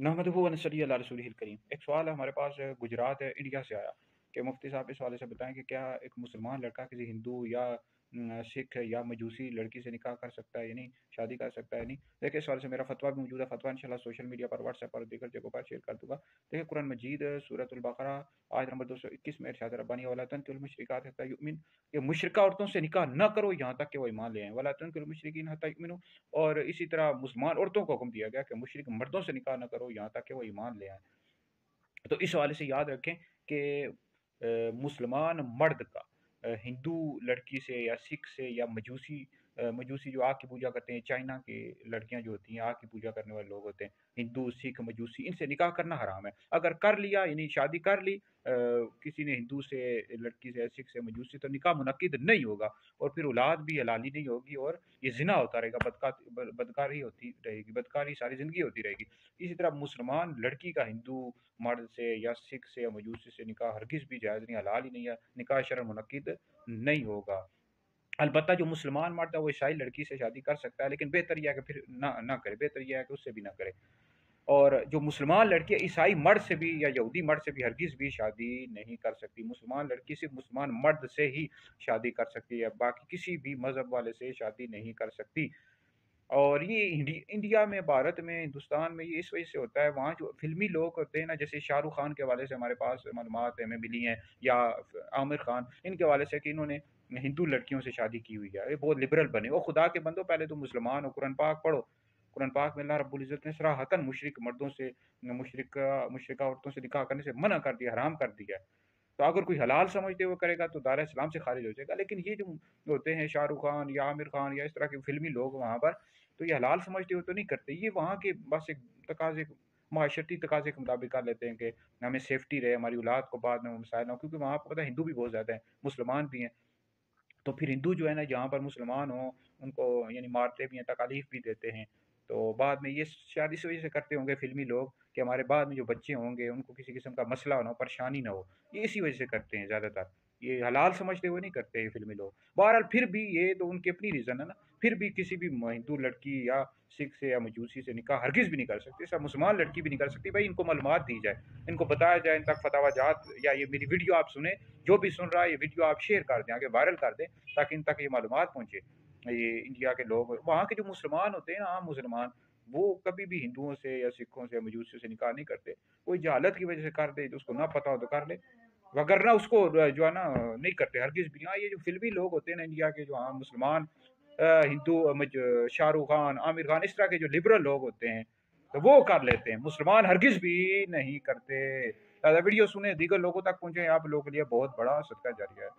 नहमदुहु व नसल्ली अला रसूलिहिल करीम। एक सवाल है हमारे पास, गुजरात इंडिया से आया कि मुफ्ती साहब इस हवाले से बताएं कि क्या एक मुसलमान लड़का किसी हिंदू या सिख या मजूसी लड़की से निकाह कर सकता है या नहीं, शादी कर सकता है नहीं। देखिए, इस हवाले से मेरा फतवा भी मौजूद है। फतवा इंशाल्लाह सोशल मीडिया पर, व्हाट्सएप पर, दीगर जगहों पर शेयर कर दूंगा। देखिए, कुरान मजीद सूरतुल बकरा आयत नंबर 221 में इरशाद रब्बानी वाला तनकिहुल मुशरिकात हत्ता युमिन, कि मुशरिका औरतों से निकाह न करो यहाँ तक कि वो ईमान ले आएं। वला तनकिहुल मुशरिकीन हत्ता युमिनू, और इसी तरह मुसलमान औरतों को हुक्म दिया गया कि मुशरिक मर्दों से निकाह न करो यहाँ तक कि वो ईमान ले आए। तो इस हवाले से याद रखें कि मुसलमान मर्द का हिंदू लड़की से या सिख से या मजूसी जो आग की पूजा करते हैं, चाइना की लड़कियां जो होती हैं आग की पूजा करने वाले लोग होते हैं, हिंदू सिख मजूसी, इनसे निकाह करना हराम है। अगर कर लिया, यानी शादी कर ली किसी ने हिंदू से लड़की से, सिख से, मजूसी, तो निकाह मुनक्किद नहीं होगा और फिर औलाद भी हलाली नहीं होगी और ये जिना होता रहेगा, बदकारी होती रहेगी, बदकारी सारी जिंदगी होती रहेगी। इसी तरह मुसलमान लड़की का हिंदू मर्द से या सिख से या मजूसी से निकाह हरगिज़ भी जायज़ नहीं, हलाल ही नहीं है, निकाह शरअन मुनक्किद नहीं होगा। अलबत्ता जो मुसलमान मर्द है वो ईसाई लड़की से शादी कर सकता है, लेकिन बेहतर यह है कि फिर ना करे, बेहतर यह है कि उससे भी ना करे। और जो मुसलमान लड़की है ईसाई मर्द से भी या यहूदी मर्द से भी हरगिज़ भी शादी नहीं कर सकती। मुसलमान लड़की सिर्फ मुसलमान मर्द से ही शादी कर सकती है, बाकी किसी भी मज़हब वाले से शादी नहीं कर सकती। और ये इंडिया में, भारत में, हिंदुस्तान में ये इस वजह से होता है, वहाँ जो फ़िल्मी लोग होते हैं ना, जैसे शाहरुख खान के हवाले से हमारे पास मालूमात हमें मिली हैं, या आमिर खान, इनके हवाले से कि इन्होंने हिंदू लड़कियों से शादी की हुई है, ये बहुत लिबरल बने। वो खुदा के बंदो, पहले तो मुसलमान हो, कुरान पाक पढ़ो। कुरान पाक में अल्लाह रब्बुल इज़्ज़त ने सराहतन मुशरिक मर्दों से, मुशरिका औरतों से निकाह करने से मना कर दिया, हराम कर दिया है। तो अगर कोई हलाल समझते हुए करेगा तो दायरा इस्लाम से खारिज हो जाएगा। लेकिन ये जो होते हैं शाहरुख खान या आमिर खान या इस तरह के फिल्मी लोग वहाँ पर, तो ये हलाल समझते हुए तो नहीं करते, ये वहाँ के बस एक तकाजे, माशरती तकाजे के मुताबिक कर लेते हैं कि हमें सेफ्टी रहे, हमारी औलाद को बाद में मसाइल ना हो, क्योंकि वहाँ पर पता है हिंदू भी बहुत ज़्यादा हैं, मुसलमान भी हैं। तो फिर हिंदू जो है ना, जहाँ पर मुसलमान हो उनको यानी मारते भी हैं, तकालीफ भी देते हैं। तो बाद में ये शायद इस वजह से करते होंगे फिल्मी लोग कि हमारे बाद में जो बच्चे होंगे उनको किसी किस्म का मसला ना हो, परेशानी ना हो, ये इसी वजह से करते हैं ज़्यादातर। ये हलाल समझते हुए नहीं करते ये फिल्मी लोग। बहरहाल फिर भी ये तो उनकी अपनी रीज़न है ना, फिर भी किसी भी हिंदू लड़की या सिख से या मजूसी से निकाह हरगिज़ भी नहीं कर सकती, सब मुसलमान लड़की भी नहीं कर सकती। भाई इनको मालूमात दी जाए, इनको बताया जाए, इन तक फतवा जात, या ये मेरी वीडियो आप सुने, जो भी सुन रहा है ये वीडियो आप शेयर कर दें, आगे वायरल कर दें, ताकि इन तक ये मालूमात पहुँचे। ये इंडिया के लोग, वहाँ के जो मुसलमान होते हैं ना, आम मुसलमान, वो कभी भी हिंदुओं से या सिखों से या मजूसियों से निकाह नहीं करते। कोई जहालत की वजह से कर दे, तो उसको ना पता हो तो कर ले, वगरना उसको जो है ना नहीं करते हरगिज़ भी। हाँ, ये जो फिल्मी लोग होते हैं ना इंडिया के, जो आम मुसलमान हिंदू, शाहरुख खान, आमिर खान, इस तरह के जो लिबरल लोग होते हैं, तो वो कर लेते हैं, मुसलमान हरगिज़ भी नहीं करते। वीडियो सुने, दीगर लोगों तक पहुँचे, आप लोगों के लिए बहुत बड़ा सदका जारिया है।